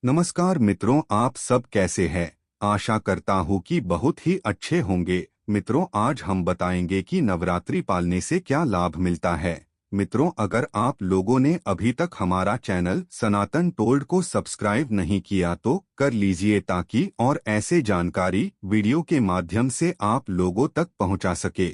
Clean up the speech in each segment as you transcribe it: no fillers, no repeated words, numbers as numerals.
नमस्कार मित्रों, आप सब कैसे हैं। आशा करता हूँ कि बहुत ही अच्छे होंगे। मित्रों, आज हम बताएंगे कि नवरात्रि पालने से क्या लाभ मिलता है। मित्रों, अगर आप लोगों ने अभी तक हमारा चैनल सनातन टोल्ड को सब्सक्राइब नहीं किया तो कर लीजिए, ताकि और ऐसे जानकारी वीडियो के माध्यम से आप लोगों तक पहुंचा सके।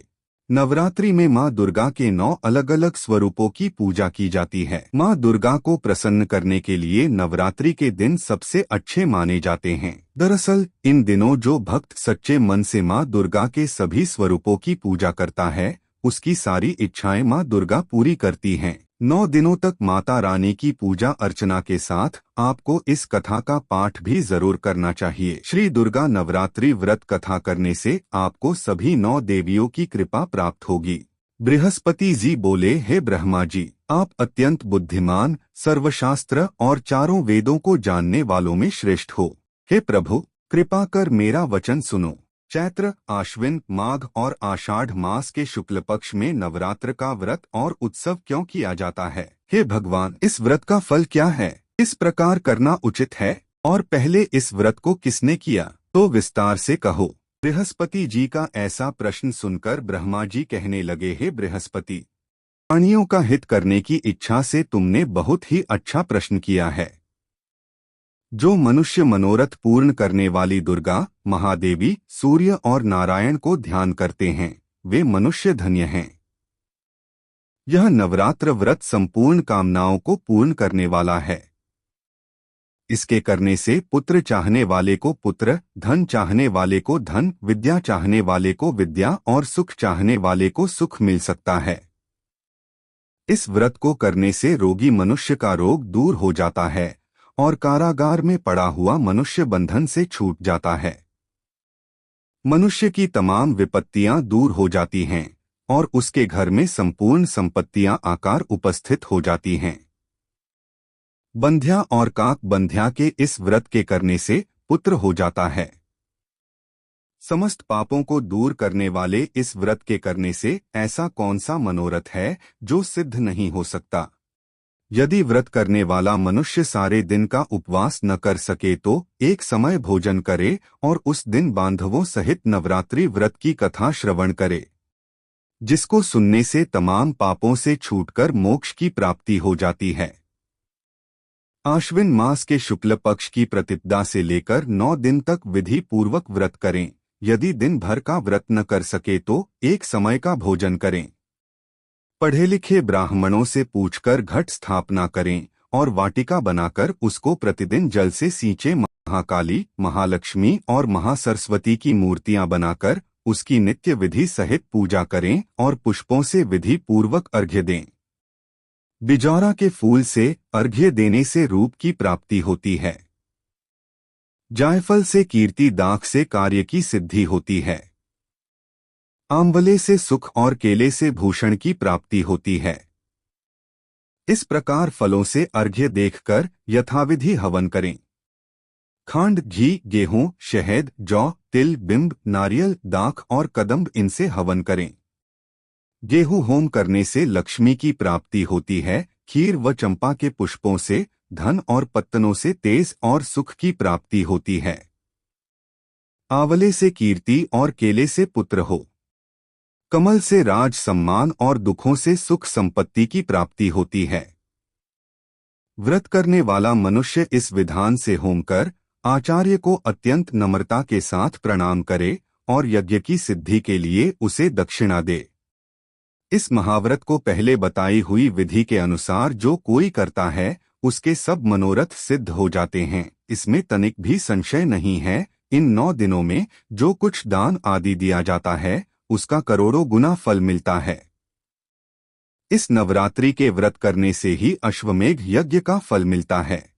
नवरात्रि में माँ दुर्गा के 9 अलग अलग स्वरूपों की पूजा की जाती है। माँ दुर्गा को प्रसन्न करने के लिए नवरात्रि के दिन सबसे अच्छे माने जाते हैं। दरअसल इन दिनों जो भक्त सच्चे मन से माँ दुर्गा के सभी स्वरूपों की पूजा करता है, उसकी सारी इच्छाएं माँ दुर्गा पूरी करती हैं। 9 दिनों तक माता रानी की पूजा अर्चना के साथ आपको इस कथा का पाठ भी जरूर करना चाहिए। श्री दुर्गा नवरात्रि व्रत कथा करने से आपको सभी 9 देवियों की कृपा प्राप्त होगी। बृहस्पति जी बोले, हे ब्रह्मा जी, आप अत्यंत बुद्धिमान, सर्वशास्त्र और चारों वेदों को जानने वालों में श्रेष्ठ हो। हे प्रभु, कृपा कर मेरा वचन सुनो। चैत्र, आश्विन, माघ और आषाढ़ मास के शुक्ल पक्ष में नवरात्र का व्रत और उत्सव क्यों किया जाता है? हे भगवान, इस व्रत का फल क्या है? इस प्रकार करना उचित है? और पहले इस व्रत को किसने किया? तो विस्तार से कहो। बृहस्पति जी का ऐसा प्रश्न सुनकर ब्रह्मा जी कहने लगे, हे बृहस्पति, प्राणियों का हित करने की इच्छा से तुमने बहुत ही अच्छा प्रश्न किया है। जो मनुष्य मनोरथ पूर्ण करने वाली दुर्गा, महादेवी, सूर्य और नारायण को ध्यान करते हैं, वे मनुष्य धन्य हैं। यह नवरात्र व्रत संपूर्ण कामनाओं को पूर्ण करने वाला है। इसके करने से पुत्र चाहने वाले को पुत्र, धन चाहने वाले को धन, विद्या चाहने वाले को विद्या और सुख चाहने वाले को सुख मिल सकता है। इस व्रत को करने से रोगी मनुष्य का रोग दूर हो जाता है और कारागार में पड़ा हुआ मनुष्य बंधन से छूट जाता है। मनुष्य की तमाम विपत्तियां दूर हो जाती हैं और उसके घर में संपूर्ण संपत्तियां आकार उपस्थित हो जाती हैं। बंध्या और काक बंध्या के इस व्रत के करने से पुत्र हो जाता है। समस्त पापों को दूर करने वाले इस व्रत के करने से ऐसा कौन सा मनोरथ है जो सिद्ध नहीं हो सकता? यदि व्रत करने वाला मनुष्य सारे दिन का उपवास न कर सके तो एक समय भोजन करे और उस दिन बांधवों सहित नवरात्रि व्रत की कथा श्रवण करे, जिसको सुनने से तमाम पापों से छूटकर मोक्ष की प्राप्ति हो जाती है। आश्विन मास के शुक्ल पक्ष की प्रतिपदा से लेकर 9 दिन तक विधि पूर्वक व्रत करें। यदि दिन भर का व्रत न कर सके तो एक समय का भोजन करें। पढ़े लिखे ब्राह्मणों से पूछकर घट स्थापना करें और वाटिका बनाकर उसको प्रतिदिन जल से सींचे। महाकाली, महालक्ष्मी और महासरस्वती की मूर्तियां बनाकर उसकी नित्य विधि सहित पूजा करें और पुष्पों से विधि पूर्वक अर्घ्य दें। बिजौरा के फूल से अर्घ्य देने से रूप की प्राप्ति होती है। जायफल से कीर्ति, दाख से कार्य की सिद्धि होती है। आंवले से सुख और केले से भूषण की प्राप्ति होती है। इस प्रकार फलों से अर्घ्य देखकर यथाविधि हवन करें। खांड, घी, गेहूं, शहद, जौ, तिल, बिंब, नारियल, दाख और कदम्ब, इनसे हवन करें। गेहूं होम करने से लक्ष्मी की प्राप्ति होती है। खीर व चंपा के पुष्पों से, धन और पत्तनों से तेज और सुख की प्राप्ति होती है। आंवले से कीर्ति और केले से पुत्र हो। कमल से राज सम्मान और दुखों से सुख संपत्ति की प्राप्ति होती है। व्रत करने वाला मनुष्य इस विधान से होम कर आचार्य को अत्यंत नम्रता के साथ प्रणाम करे और यज्ञ की सिद्धि के लिए उसे दक्षिणा दे। इस महाव्रत को पहले बताई हुई विधि के अनुसार जो कोई करता है, उसके सब मनोरथ सिद्ध हो जाते हैं। इसमें तनिक भी संशय नहीं है। इन 9 दिनों में जो कुछ दान आदि दिया जाता है, उसका करोड़ों गुना फल मिलता है। इस नवरात्रि के व्रत करने से ही अश्वमेघ यज्ञ का फल मिलता है।